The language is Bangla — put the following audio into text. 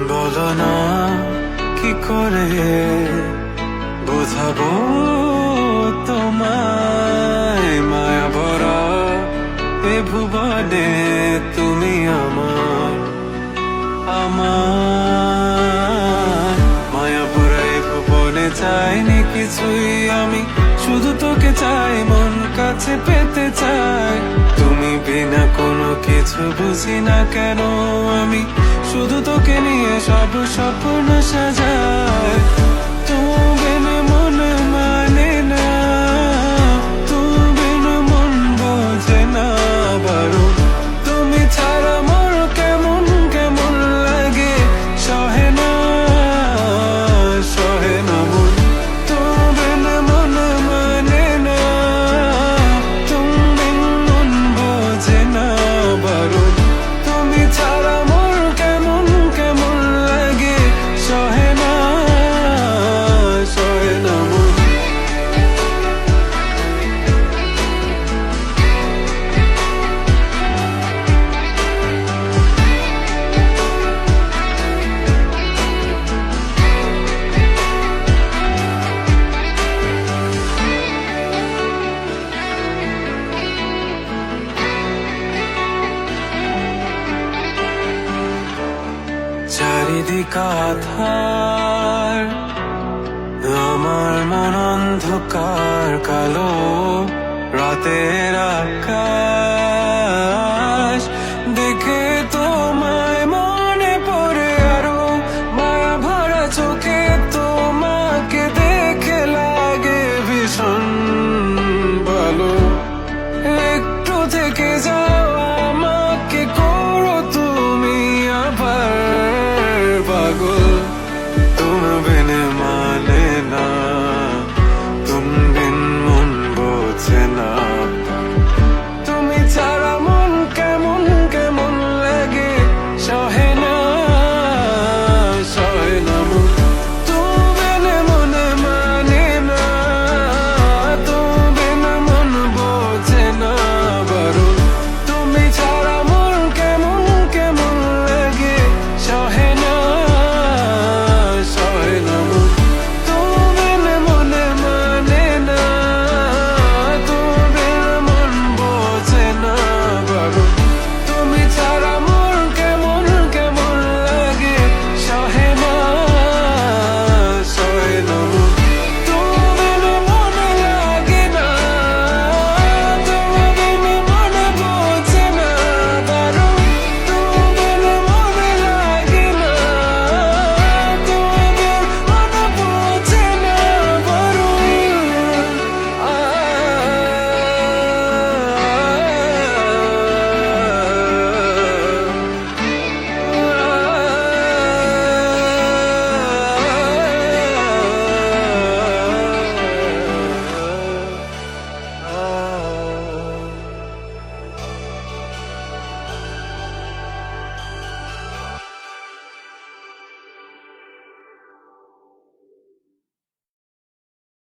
বলো না কি করে বোঝাবো তোমায়, মায়া ভরা এ ভুবনে তুমি আমার আমার মায়া ভরা এ ভুবনে চাইনি কিছুই আমি, শুধু তোকে চাই, মন কাছে পেতে চাই। তুমি বিনা কোনো কিছু বুঝি না কেন আমি, শুধু তোকে নিয়ে সব স্বপ্ন সাজাই। তুমি বিনা মন মানে না, তুমি বিনা মন বোঝে না বারো। তুমি ছাড়া মোর কেমন কেমন লাগে, সহে না সহে না মন। তুমি বিনা মন মানে না, তুমি বিনা মন বোঝে না বারো। তুমি ছাড়া মোর কেমন কেমন লাগে, সহে না সহে না মন। চারিদিক আধার, আমার মন অন্ধকার কালো, রাতের আকাশ